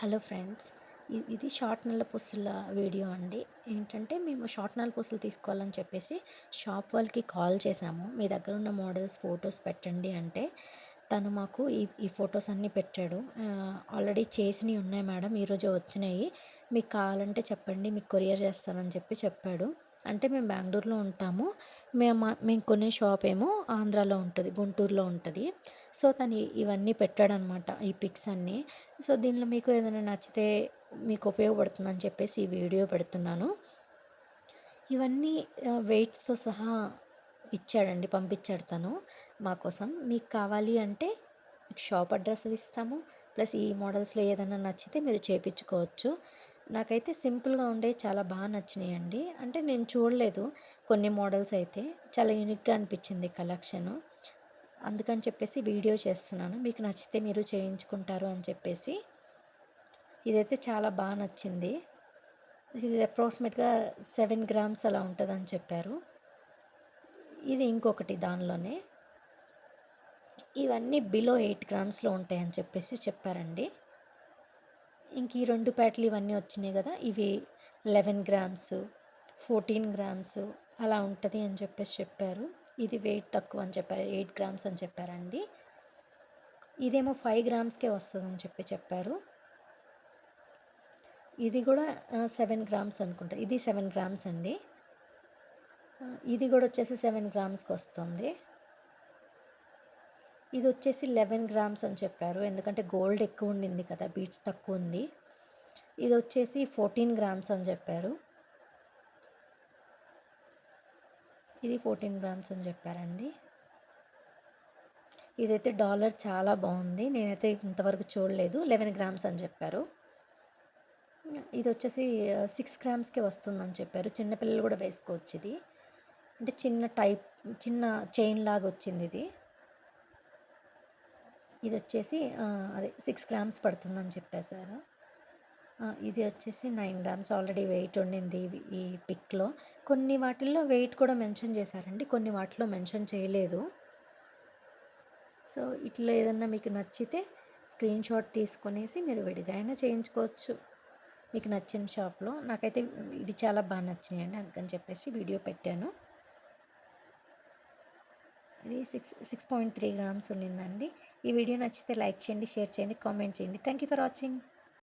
Hello friends. ఇది short నల్ల పూసల వీడియో అండి. ఏంటంటే మేము షార్ట్ నల్ల పూసలు తీసుకోవాలని చెప్పేసి షాప్ వాళ్ళకి కాల్ చేసాము. మీ దగ్గర ఉన్న మోడల్స్ ఫొటోస్ పెట్టండి అంటే తను మాకు ఈ ఫొటోస్ అన్నీ పెట్టాడు. ఆల్రెడీ చేసినవి ఉన్నాయి మేడం, ఈరోజే వచ్చినాయి, మీకు కావాలంటే చెప్పండి, మీకు కొరియర్ చేస్తానని చెప్పాడు. అంటే మేము బెంగళూరులో ఉంటాము. మేము కొనే షాప్ ఏమో ఆంధ్రాలో ఉంటుంది, గుంటూరులో ఉంటుంది. సో తను ఇవన్నీ పెట్టాడనమాట, ఈ పిక్స్ అన్నీ. సో దీనిలో మీకు ఏదైనా నచ్చితే మీకు ఉపయోగపడుతుందని చెప్పేసి ఈ వీడియో పెడుతున్నాను. ఇవన్నీ వెయిట్స్తో సహా ఇచ్చాడండి, పంపించాడు తను మా కోసం. మీకు కావాలి అంటే షాప్ అడ్రస్ ఇస్తాము, ప్లస్ ఈ మోడల్స్లో ఏదైనా నచ్చితే మీరు చేయించుకోవచ్చు. నాకైతే సింపుల్గా ఉండే చాలా బాగా నచ్చినాయండి. అంటే నేను చూడలేదు కొన్ని మోడల్స్ అయితే, చాలా యూనిక్గా అనిపించింది కలెక్షను. అందుకని చెప్పేసి వీడియో చేస్తున్నాను, మీకు నచ్చితే మీరు చేయించుకుంటారు అని చెప్పేసి. ఇదైతే చాలా బాగా నచ్చింది. ఇది అప్రాక్సిమేట్గా 7 గ్రామ్స్ అలా ఉంటుందని చెప్పారు. ఇది ఇంకొకటి దానిలోనే. ఇవన్నీ బిలో 8 గ్రామ్స్లో ఉంటాయని చెప్పేసి చెప్పారండి. ఇంక ఈ 2 ప్యాట్లు ఇవన్నీ వచ్చినాయి కదా, ఇవి 11 గ్రామ్స్, 14 గ్రామ్స్ అలా ఉంటుంది అని చెప్పేసి చెప్పారు. ఇది వెయిట్ తక్కువ అని చెప్పారు, 8 గ్రామ్స్ అని చెప్పారండి. ఇదేమో 5 గ్రామ్స్కే వస్తుందని చెప్పారు. ఇది కూడా 7 గ్రామ్స్ అనుకుంటా. ఇది 7 గ్రామ్స్ అండి. ఇది కూడా వచ్చేసి 7 గ్రామ్స్కి వస్తుంది. ఇది వచ్చేసి 11 గ్రామ్స్ అని చెప్పారు, ఎందుకంటే గోల్డ్ ఎక్కువ ఉండింది కదా, బీట్స్ తక్కువ ఉంది. ఇది వచ్చేసి 14 గ్రామ్స్ అని చెప్పారు. ఇది 14 గ్రామ్స్ అని చెప్పారండి. ఇదైతే డాలర్ చాలా బాగుంది, నేనైతే ఇంతవరకు చూడలేదు. 11 గ్రామ్స్ అని చెప్పారు. ఇది వచ్చేసి 6 గ్రామ్స్కే వస్తుందని చెప్పారు. చిన్నపిల్లలు కూడా వేసుకోవచ్చు ఇది. అంటే చిన్న చైన్ లాగా వచ్చింది ఇది. ఇది వచ్చేసి అదే 6 గ్రామ్స్ పడుతుందని చెప్పేశారు. ఇది వచ్చేసి 9 గ్రామ్స్ ఆల్రెడీ వెయిట్ ఉండింది ఈ పిక్లో. కొన్ని వాటిల్లో వెయిట్ కూడా మెన్షన్ చేశారండి, కొన్ని వాటిలో మెన్షన్ చేయలేదు. సో ఇట్లా ఏదన్నా మీకు నచ్చితే స్క్రీన్ షాట్ తీసుకొనేసి మీరు విడిగా అయినా చేయించుకోవచ్చు మీకు నచ్చిన షాప్లో. నాకైతే ఇవి చాలా బాగా నచ్చినాయండి, అందుకని చెప్పేసి వీడియో పెట్టాను. ఇది 6.3 గ్రామ్స్ ఉండిందండి. ఈ వీడియో నచ్చితే లైక్ చేయండి, షేర్ చేయండి, కామెంట్ చేయండి. Thank you for watching.